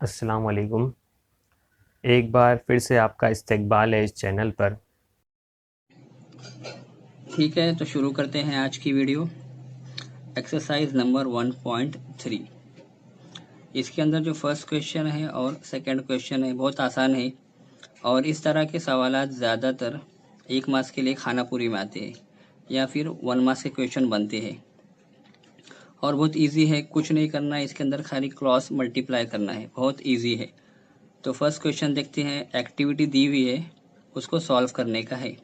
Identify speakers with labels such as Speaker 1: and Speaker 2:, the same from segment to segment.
Speaker 1: अस्सलाम वालेकुम। एक बार फिर से आपका इस्तकबाल है इस चैनल पर।
Speaker 2: ठीक है, तो शुरू करते हैं आज की वीडियो। Exercise number 1.3। इसके अंदर जो फर्स्ट क्वेश्चन है और सेकंड क्वेश्चन है बहुत आसान है, और इस तरह के सवालात ज़्यादातर 1 मार्क्स के लिए खानापुरी में आते हैं या फिर 1 मार्क्स के क्वेश्चन बनते हैं, और बहुत इजी है। कुछ नहीं करना है, इसके अंदर खाली क्रॉस मल्टीप्लाई करना है, बहुत इजी है। तो फर्स्ट क्वेश्चन देखते हैं। एक्टिविटी दी हुई है, उसको सॉल्व करने का है।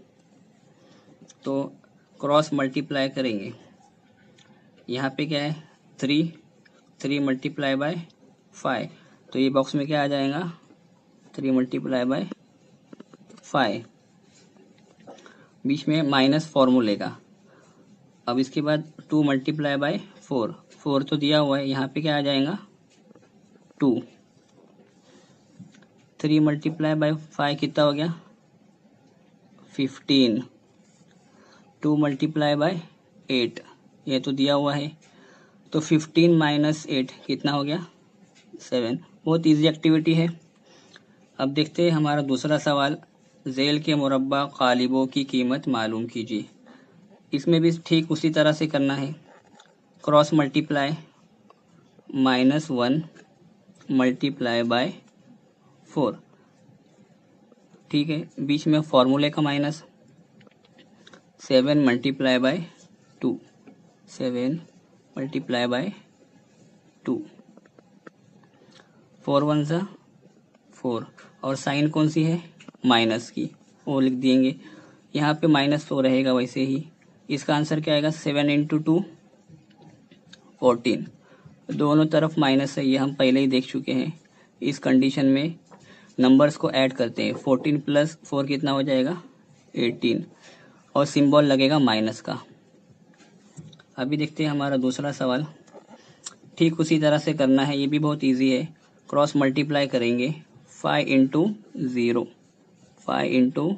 Speaker 2: तो क्रॉस मल्टीप्लाई करेंगे। यहाँ पे क्या है, 3 मल्टीप्लाई बाय 5, तो ये बॉक्स में क्या आ जाएगा, 3 मल्टीप्लाई बाय 5। बीच में माइनस फॉर्मूले का। अब इसके बाद 2 मल्टीप्लाई बाय 4, 4 तो दिया हुआ है, यहाँ पे क्या आ जाएगा 2। 3 मल्टीप्लाई बाय 5 कितना हो गया 15। 2 मल्टीप्लाई बाय 8, ये तो दिया हुआ है, तो 15 माइनस 8 कितना हो गया 7। बहुत इजी एक्टिविटी है। अब देखते हैं हमारा दूसरा सवाल। जेल के मुरब्बा कालिबों की कीमत मालूम कीजिए। इसमें भी ठीक उसी तरह से करना है। क्रॉस मल्टीप्लाई, -1 मल्टीप्लाई बाय 4, ठीक है। बीच में फॉर्मूले का minus. 7 multiply by 2, 7 multiply by 2, 4 1 सा 4, और साइन कौन सी है माइनस की, वो लिख देंगे। यहाँ पे माइनस तो रहेगा वैसे ही। इसका आंसर क्या आएगा 7 इंटू 2 14। दोनों तरफ माइनस है, ये हम पहले ही देख चुके हैं। इस कंडीशन में नंबर्स को ऐड करते हैं। 14 प्लस 4 कितना हो जाएगा 18, और सिंबल लगेगा माइनस का। अभी देखते हैं हमारा दूसरा सवाल। ठीक उसी तरह से करना है, ये भी बहुत इजी है। क्रॉस मल्टीप्लाई करेंगे। 5 इंटू 0, 5 इंटू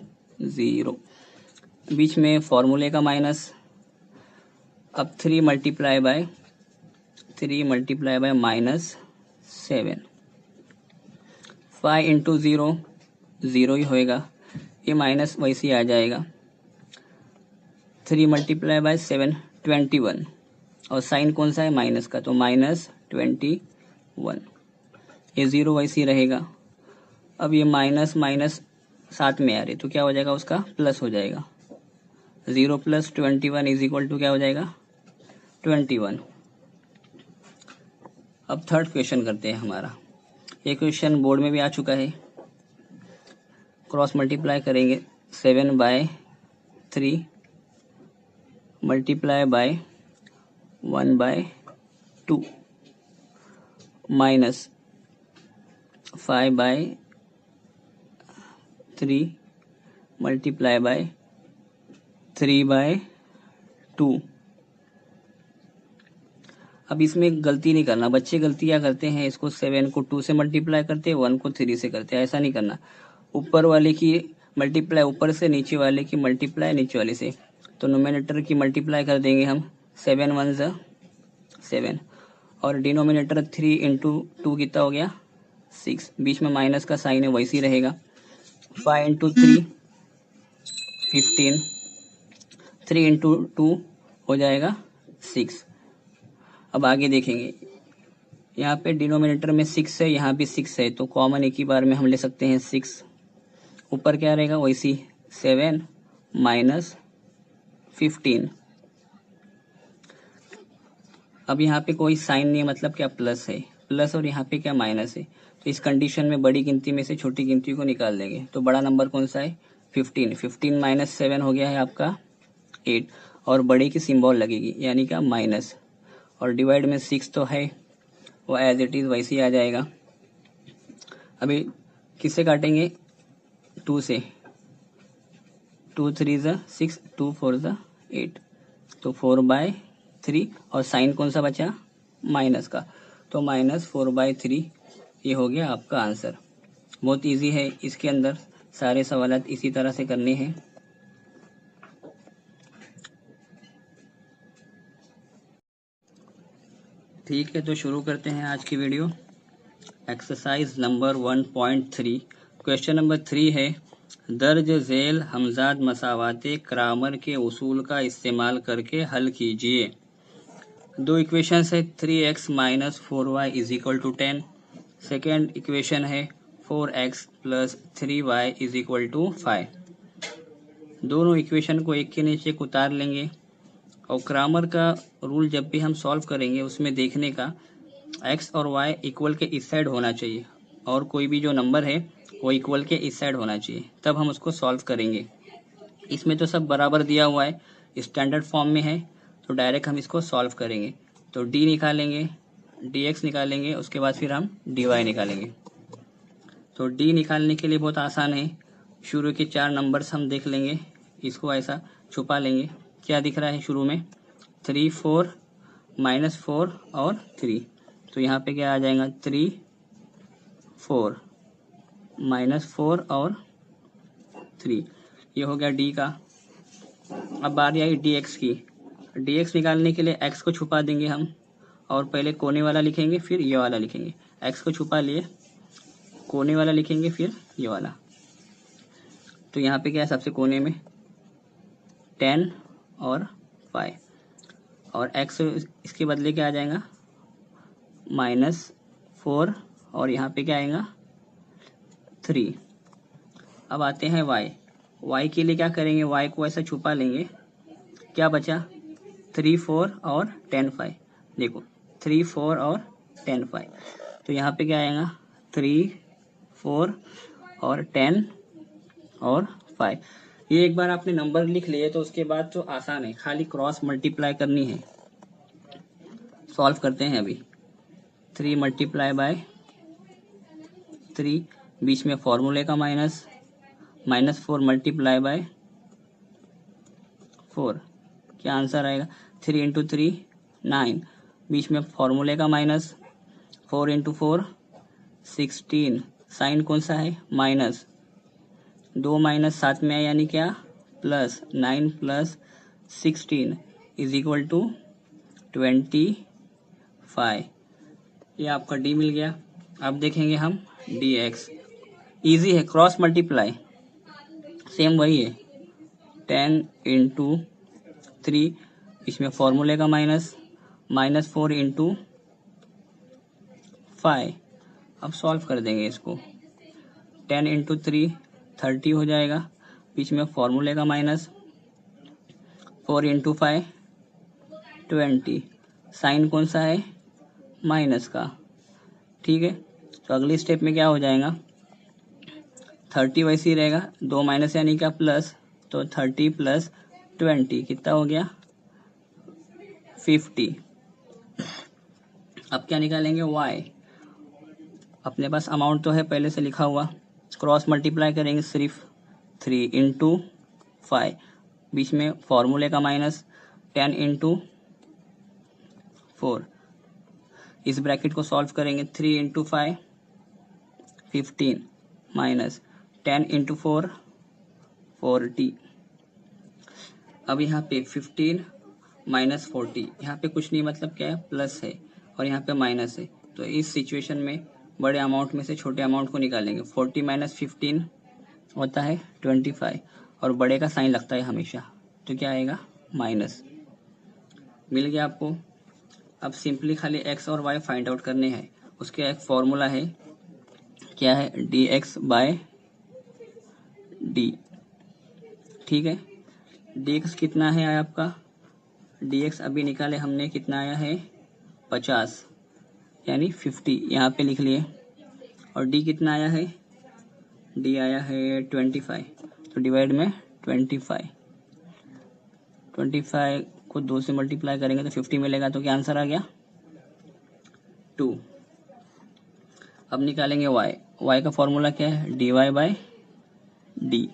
Speaker 2: 0, बीच में फॉर्मूले का माइनस। अब 3 मल्टीप्लाई बाय -7। 5 इंटू 0, 0 ही होएगा, ये माइनस वैसे ही आ जाएगा। 3 मल्टीप्लाई बाय 7 21, और साइन कौन सा है माइनस का, तो -21। ये 0 वैसे ही रहेगा। अब ये माइनस माइनस साथ में आ रहे, तो क्या हो जाएगा उसका प्लस हो जाएगा। 0 प्लस 21 इज इक्वल टू क्या हो जाएगा 21। अब थर्ड क्वेश्चन करते हैं हमारा। ये क्वेश्चन बोर्ड में भी आ चुका है। क्रॉस मल्टीप्लाई करेंगे। 7 by 3 multiply by 1 by 2, minus 5 by 3 multiply by 3 by 2। अब इसमें गलती नहीं करना, बच्चे गलतियां करते हैं। इसको 7 को 2 से मल्टीप्लाई करते हैं, 1 को 3 से करते हैं, ऐसा नहीं करना। ऊपर वाले की मल्टीप्लाई ऊपर से, नीचे वाले की मल्टीप्लाई नीचे वाले से। तो नोमिनेटर की मल्टीप्लाई कर देंगे हम। 7 1 ज़ा 7, और डिनोमिनेटर 3 इंटू 2 कितना हो गया 6। बीच में माइनस का साइन है, वैसे ही रहेगा। 5 इंटू 3 15, 3 इंटू 2 हो जाएगा 6। अब आगे देखेंगे। यहाँ पे डिनोमिनेटर में 6 है, यहाँ भी 6 है, तो कॉमन एक ही बार में हम ले सकते हैं 6। ऊपर क्या रहेगा वैसी 7 माइनस 15। अब यहाँ पे कोई साइन नहीं है, मतलब क्या प्लस है, प्लस, और यहाँ पे क्या माइनस है। तो इस कंडीशन में बड़ी गिनती में से छोटी गिनती को निकाल देंगे। तो बड़ा नंबर कौन सा है 15। 15 माइनस 7 हो गया है आपका 8, और बड़े की सिंबल लगेगी यानी क्या माइनस, और डिवाइड में 6 तो है, वो एज इट इज वैसे ही आ जाएगा। अभी किससे काटेंगे 2 से। 2 3 ज़ा 6, 2 4 ज़ा 8, तो 4 बाय 3, और साइन कौन सा बचा माइनस का, तो -4/3। ये हो गया आपका आंसर। बहुत इजी है, इसके अंदर सारे सवालात इसी तरह से करने हैं। ठीक है, तो शुरू करते हैं आज की video. Exercise number 1.3 question number 3 है, दर्ज झेल हमजाद मसावाते क्रामर के उसूल का इस्तेमाल करके हल कीजिए। दो इक्वेशंस है, 3x minus 4y is equal to 10। Second equation है 4x plus 3y is equal to 5। दोनों इक्वेशन को एक के नीचे एक उतार लेंगे और क्रामर का रूल जब भी हम सॉल्व करेंगे उसमें देखने का x और y इक्वल के इस साइड होना चाहिए और कोई भी जो नंबर है वो इक्वल के इस साइड होना चाहिए, तब हम उसको सॉल्व करेंगे। इसमें तो सब बराबर दिया हुआ है, स्टैंडर्ड फॉर्म में है, तो डायरेक्ट हम इसको सॉल्व करेंगे। तो d निकालेंगे, dx निकालेंगे, उसके बाद फिर हम dy निकालेंगे। तो d निकालने के लिए बहुत आसान है, शुरू के 4 नंबर्स हम देख लेंगे, इसको ऐसा छुपा लेंगे। क्या दिख रहा है शुरू में? 3 4 माइनस 4 और 3, तो यहाँ पे क्या आ जाएगा? 3 4 माइनस 4 और 3, ये हो गया d का। अब बारी आई dx की। dx निकालने के लिए x को छुपा देंगे हम और पहले कोने वाला लिखेंगे फिर ये वाला लिखेंगे। x को छुपा लिए, कोने वाला लिखेंगे फिर ये वाला। तो यहाँ पे क्या है सबसे कोने में? 10 और 5 और x इसके बदले क्या आ जाएगा? माइनस 4 और यहाँ पे क्या आएगा? 3। अब आते हैं y के लिए क्या करेंगे? y को ऐसा छुपा लेंगे, क्या बचा? 3 4 और 10 5। देखो 3 4 और 10 5, तो यहाँ पे क्या आएगा? 3 4 और 10 और 5। ये एक बार आपने नंबर लिख लिए तो उसके बाद तो आसान है, खाली क्रॉस मल्टीप्लाई करनी है। सॉल्व करते हैं अभी। 3 मल्टीप्लाई बाय 3, बीच में फॉर्मूले का माइनस, माइनस 4 मल्टीप्लाई बाय 4, क्या आंसर आएगा? 3 इंटू 3 9, बीच में फॉर्मूले का माइनस, 4 इंटू 4 16, साइन कौन सा है? माइनस, 2 माइनस साथ में है यानी क्या? Plus, 9 plus 16 is equal to 25। ये आपका d मिल गया। अब देखेंगे हम dx, इजी है, क्रॉस मल्टीप्लाई सेम वही है। 10 इंटू 3, इसमें फॉर्मूले का माइनस, माइनस 4 इंटू 5। अब सॉल्व कर देंगे इसको। 10 इंटू 3 30 हो जाएगा, बीच में फॉर्मूले का माइनस, 4 इंटू 5 20, साइन कौन सा है? माइनस का। ठीक है, तो अगली स्टेप में क्या हो जाएगा? 30 वैसे ही रहेगा, 2 माइनस यानी क्या? प्लस, तो 30 प्लस 20 कितना हो गया? 50। अब क्या निकालेंगे? y। अपने पास अमाउंट तो है पहले से लिखा हुआ, क्रॉस मल्टीप्लाई करेंगे सिर्फ। 3 इंटू 5, बीच में फॉर्मूले का माइनस, 10 इंटू 4, इस ब्रैकेट को सॉल्व करेंगे। 3 इंटू 5 15 माइनस 10 इंटू 4 40। अब यहाँ पे 15 माइनस 40, यहाँ पे कुछ नहीं, मतलब क्या है? प्लस है और यहाँ पे माइनस है, तो इस सिचुएशन में बड़े अमाउंट में से छोटे अमाउंट को निकालेंगे। 40 माइनस 15 होता है 25 और बड़े का साइन लगता है हमेशा, तो क्या आएगा? माइनस। मिल गया आपको। अब सिंपली खाली x और y फाइंड आउट करने हैं। उसके एक फॉर्मूला है, क्या है? dx by d। ठीक है, dx कितना है आपका? dx अभी निकाले हमने, कितना आया है? 50 यानी 50, यहाँ पे लिख लिए। और d कितना आया है? d आया है 25, तो डिवाइड में 25 को 2 से मल्टीप्लाई करेंगे तो 50 मिलेगा, तो क्या आंसर आ गया? 2। अब निकालेंगे y का फॉर्मूला क्या है? dy by d।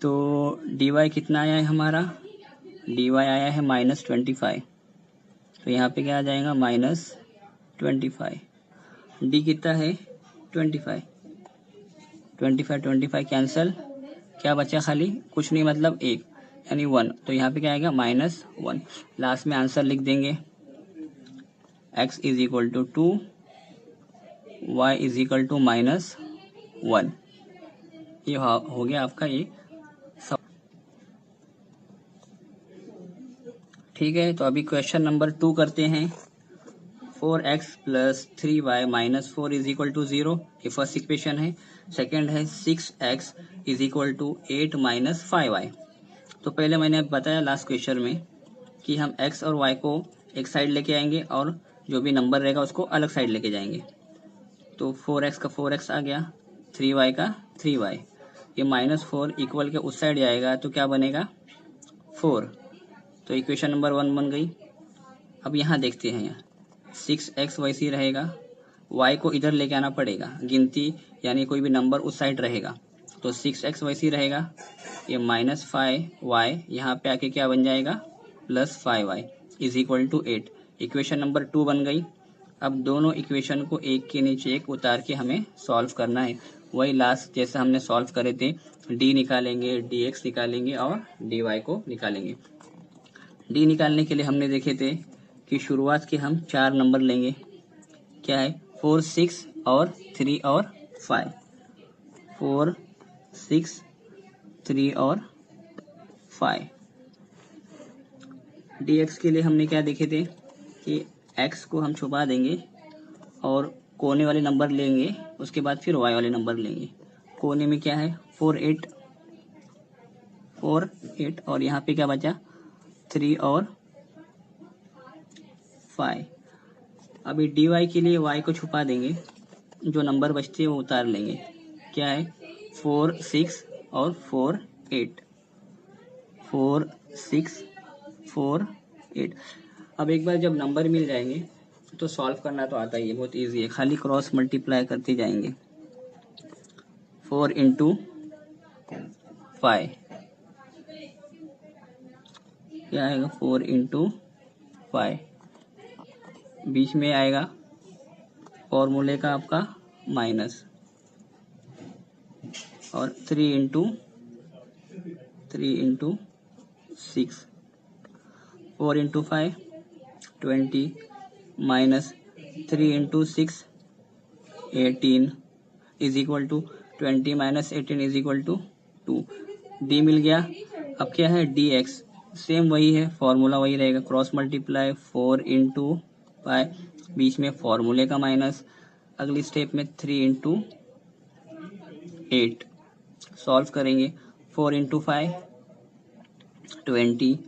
Speaker 2: तो dy कितना आया है हमारा? dy आया है माइनस 25, तो यहाँ पे क्या आ जाएगा? माइनस 25। d कितना है? 25 कैंसल, क्या बचा? खाली कुछ नहीं, मतलब 1 यानी 1, तो यहाँ पे क्या आएगा? माइनस 1। लास्ट में आंसर लिख देंगे, x is equal to 2 y is equal to -1। ये हो गया आपका ये सब। ठीक है, तो अभी क्वेश्चन नंबर 2 करते हैं। 4x plus 3y minus 4 is equal to 0, ये फर्स्ट इक्वेशन है। सेकेंड है 6x is equal to 8 minus 5y। तो पहले मैंने बताया लास्ट क्वेश्चन में कि हम x और y को एक साइड लेके आएंगे और जो भी नंबर रहेगा उसको अलग साइड लेके जाएंगे। तो 4x का 4x आ गया, 3y का 3y, ये -4 इक्वल के उस साइड जाएगा तो क्या बनेगा 4। तो इक्वेशन नंबर 1 बन गई। अब यहाँ देखते हैं, 6x वैसे रहेगा, y को इधर लेके आना पड़ेगा, गिनती यानी कोई भी नंबर उस साइड रहेगा। तो 6x वैसे रहेगा, ये -5y यहाँ पे आके क्या बन जाएगा +5y is equal to 8। Equation number 2 बन गई। अब दोनों इक्वेशन को एक के नीचे एक उतार के हमें सॉल्व करना है। वही लास्ट जैसे हमने सॉल्व करे थे, d निकालेंगे, dx निकालेंगे और dy को निकालेंगे। d निकालने के लिए हमने देखे थे कि शुरुआत के हम 4 नंबर लेंगे। क्या है 4, 6 और 3 और 5। 4, 6, 3 और 5। dx के लिए हमने क्या देखे थे कि x को हम छुपा देंगे और कोने वाले नंबर लेंगे, उसके बाद फिर y वाले नंबर लेंगे। कोने में क्या है 4, 8 और यहाँ पे क्या बचा 3 और 5। अभी dy के लिए y को छुपा देंगे, जो नंबर बचते हैं वो उतार लेंगे। क्या है 4, 6 और 4, 8। 4, 6, 4, 8। अब एक बार जब नंबर मिल जाएंगे तो सॉल्व करना तो आता ही है, बहुत इजी है, खाली क्रॉस मल्टीप्लाई करते जाएंगे। 4 इंटू 5 क्या आएगा 4 इंटू 5, बीच में आएगा फॉर्मूले का आपका माइनस, और 3 into 6, 4 into 5 20 minus 3 into 6 18 is equal to 20 minus 18 is equal to 2। D मिल गया। अब क्या है dx, सेम वही है, फॉर्मूला वही रहेगा, क्रॉस मल्टीप्लाई 4 इंटू 5, बीच में फॉर्मूले का माइनस, अगली स्टेप में 3 इंटू 8। सॉल्व करेंगे 4 इंटू 5 20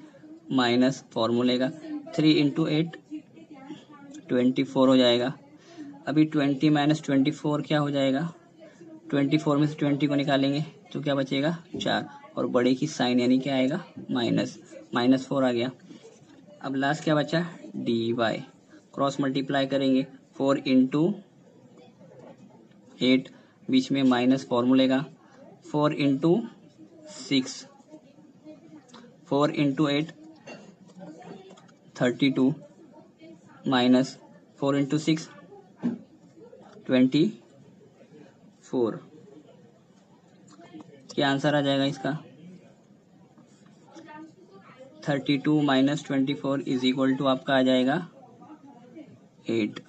Speaker 2: माइनस फॉर्मूले का 3 इंटू 8 24 हो जाएगा। अभी 20 माइनस 24 क्या हो जाएगा, 24 में से 20 को निकालेंगे तो क्या बचेगा 4, और बड़े की साइन यानी क्या आएगा -4 आ गया। अब लास्ट क्या बचा dy, क्रॉस मल्टीप्लाई करेंगे 4 इंटू 8, बीच में माइनस फॉर्मूले का 4 इंटू 6, 4 इंटू 8 32 माइनस 4 इंटू 6 24। क्या आंसर आ जाएगा इसका 32 माइनस 24 इज इक्वल टू आपका आ जाएगा 8।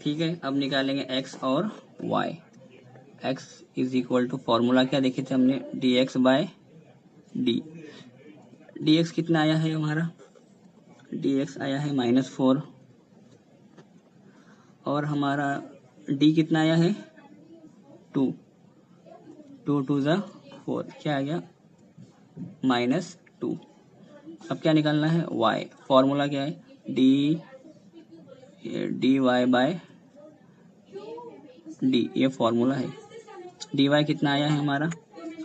Speaker 2: ठीक है, अब निकालेंगे x और y। x is equal to formula क्या देखे थे हमने dx बाय डी। dx कितना आया है हमारा, dx आया है -4, और हमारा d कितना आया है 2, 2 2 ज़ा 4, क्या आ गया -2। अब क्या निकालना है y, फॉर्मूला क्या है dy बाय डी, ये फॉर्मूला है। dy कितना आया है हमारा,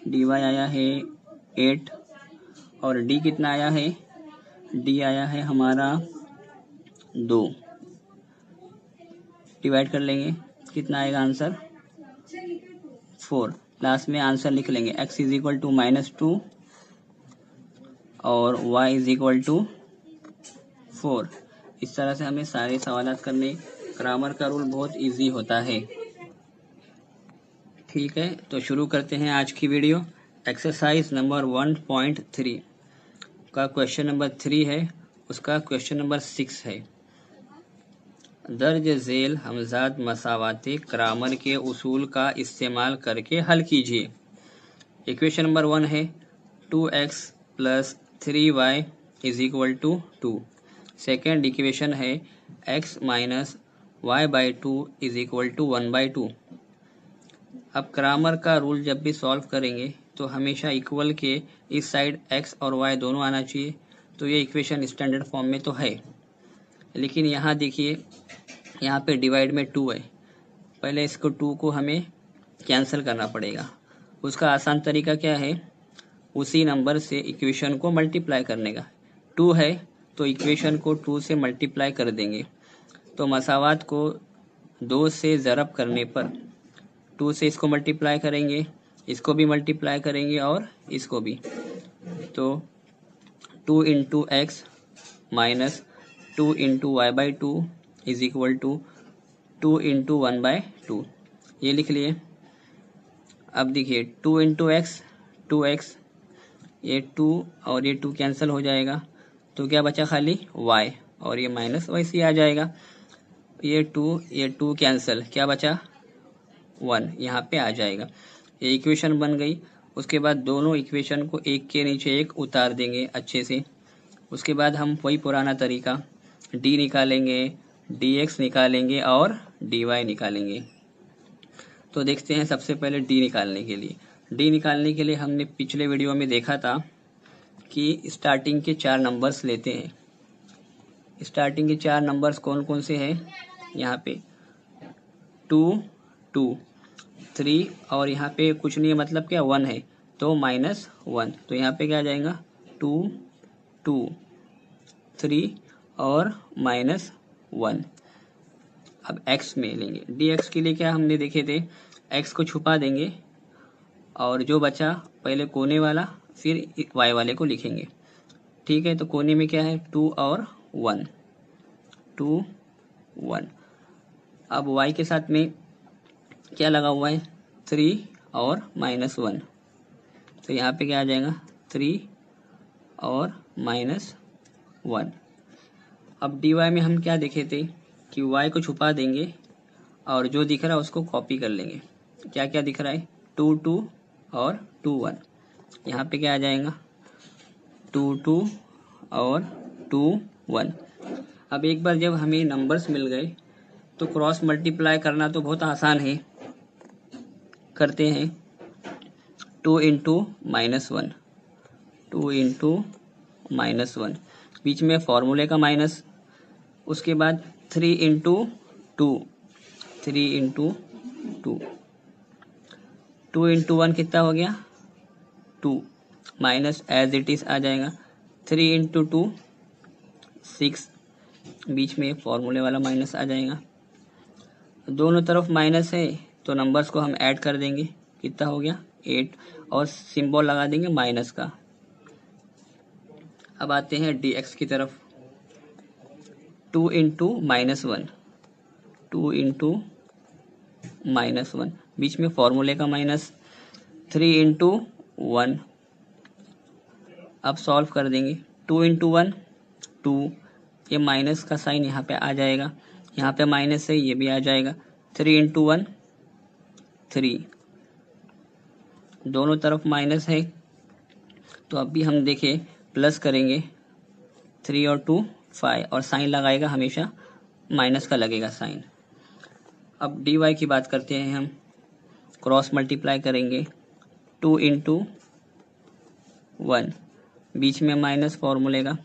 Speaker 2: dy आया है 8, और d कितना आया है, d आया है हमारा 2। डिवाइड कर लेंगे, कितना आएगा आंसर 4। लास्ट में आंसर लिख लेंगे x इज इक्वल टू -2 और y इज इक्वल टू 4। इस तरह से हमें सारे सवालात करने, ग्रामर का रूल बहुत इजी होता है। ठीक है, तो शुरू करते हैं आज की वीडियो। एक्सरसाइज नंबर 1.3 का क्वेश्चन नंबर 3 है, उसका क्वेश्चन नंबर 6 है। दर्ज झेल हमजाद मसावाते क्रामर के उसूल का इस्तेमाल करके हल कीजिए। इक्वेशन नंबर 1 है 2x plus 3y is equal to 2। Second equation है x minus Y by 2 is equal to 1/2। अब क्रामर का रूल जब भी सॉल्व करेंगे तो हमेशा इक्वल के इस साइड x और y दोनों आना चाहिए। तो ये इक्वेशन स्टैंडर्ड फॉर्म में तो है, लेकिन यहाँ देखिए यहाँ पे डिवाइड में 2 है। पहले इसको 2 को हमें कैंसिल करना पड़ेगा। उसका आसान तरीका क्या है, उसी नंबर से इक्वेशन को मल्टीप्लाई करने का। 2 है तो इक्वेशन को 2 से मल्टीप्लाई कर देंगे। तो मसावात को 2 से ज़रब करने पर 2 से इसको मल्टीप्लाई करेंगे, इसको भी मल्टीप्लाई करेंगे और इसको भी। तो 2 into X minus 2 into Y by 2 is equal to 2 into 1/2। ये लिख लिए। अब देखिए 2 इंटू एक्स 2x, ये 2 और ये 2 कैंसिल हो जाएगा। तो क्या बचा, खाली y, और ये माइनस वैसे ही आ जाएगा। ये 2 कैंसिल, क्या बचा 1 यहाँ पे आ जाएगा। ये इक्वेशन बन गई। उसके बाद दोनों इक्वेशन को एक के नीचे एक उतार देंगे अच्छे से। उसके बाद हम वही पुराना तरीका d निकालेंगे, dx निकालेंगे और dy निकालेंगे। तो देखते हैं सबसे पहले d निकालने के लिए। d निकालने के लिए हमने पिछले वीडियो में देखा था कि स्टार्टिंग के 4 नंबर्स लेते हैं। स्टार्टिंग के 4 नंबर्स कौन कौन से हैं, यहाँ पे 2 2 3 और यहाँ पे कुछ नहीं है, मतलब क्या 1 है तो -1। तो यहाँ पे क्या आ जाएगा 2 2 3 और -1। अब x में लेंगे। dx के लिए क्या हमने देखे थे, x को छुपा देंगे और जो बचा पहले कोने वाला फिर y वाले को लिखेंगे। ठीक है, तो कोने में क्या है 2 और 1 2 1। अब y के साथ में क्या लगा हुआ है 3 और -1। तो यहाँ पे क्या आ जाएगा 3 और -1। अब dy में हम क्या देखे थे कि y को छुपा देंगे और जो दिख रहा है उसको कॉपी कर लेंगे। क्या क्या दिख रहा है 2 2 और 2 1। यहाँ पे क्या आ जाएगा 2 2 और 2 1। अब एक बार जब हमें नंबर्स मिल गए तो क्रॉस मल्टीप्लाई करना तो बहुत आसान है, करते हैं। 2 इंटू -1 2 इंटू -1, बीच में फॉर्मूले का माइनस। उसके बाद 3 इंटू 2 3 इंटू 2 2 इंटू 1 कितना हो गया 2, माइनस एज इट इज आ जाएगा। 3 इंटू 2 6, बीच में फॉर्मूले वाला माइनस आ जाएगा। दोनों तरफ माइनस है तो नंबर्स को हम ऐड कर देंगे। कितना हो गया 8 और सिंबल लगा देंगे माइनस का। अब आते हैं dx की तरफ। 2 इंटू -1 2 इंटू -1, बीच में फॉर्मूले का माइनस। 3 इंटू 1, अब सॉल्व कर देंगे। 2 इंटू 1 2, ये माइनस का साइन यहाँ पे आ जाएगा, यहाँ पे माइनस है ये भी आ जाएगा। 3 इंटू 1 3, दोनों तरफ माइनस है तो अब भी हम देखें प्लस करेंगे। 3 और 2 5, और साइन लगाएगा हमेशा माइनस का लगेगा साइन। अब dy की बात करते हैं हम, क्रॉस मल्टीप्लाई करेंगे। 2 इंटू 1, बीच में माइनस फॉर्मूले का।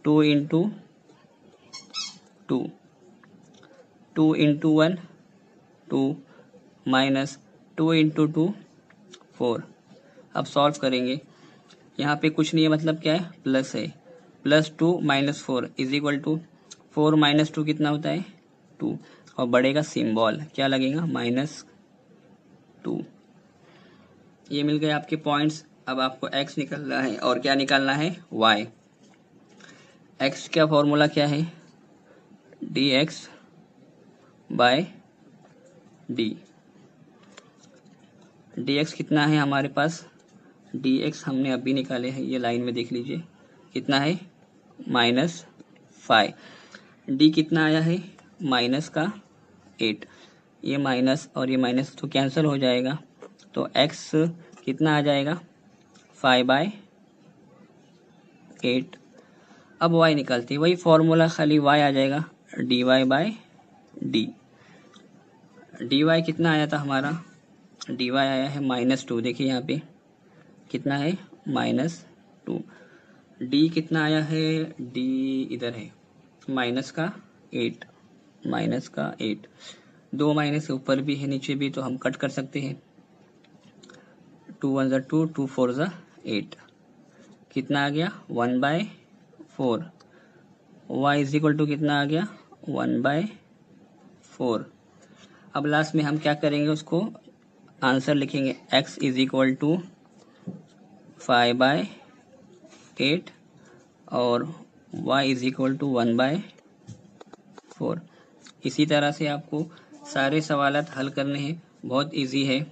Speaker 2: 2 इंटू 2 2 इंटू 1 2, माइनस 2 इंटू 2 4। अब सॉल्व करेंगे। यहाँ पे कुछ नहीं है, मतलब क्या है प्लस है। +2 -4 इज इक्वल टू 4 - 2 कितना होता है 2, और बढ़ेगा सिंबल क्या लगेगा -2। ये मिल गए आपके पॉइंट्स। अब आपको x निकालना है और क्या निकालना है y। x का फॉर्मूला क्या है dx बाय डी। dx कितना है हमारे पास, dx हमने अभी निकाले हैं, ये लाइन में देख लीजिए कितना है -5। d कितना आया है माइनस का 8, ये माइनस और ये माइनस तो कैंसिल हो जाएगा, तो x कितना आ जाएगा 5/8। अब y निकलती, वही फॉर्मूला, खाली y आ जाएगा dy/d। dy कितना आया था हमारा, dy आया है -2, देखिए यहाँ पे कितना है -2। d कितना आया है, d इधर है -8, -8। दो माइनस ऊपर भी है नीचे भी, तो हम कट कर सकते हैं। 2 1 2, 2 4 8, कितना आ गया 1/4। y इज इक्वल टू कितना आ गया 1/4। अब लास्ट में हम क्या करेंगे, उसको आंसर लिखेंगे, x इज इक्वल टू 5/8 और y इज इक्वल टू 1/4। इसी तरह से आपको सारे सवालात हल करने हैं, बहुत इजी है।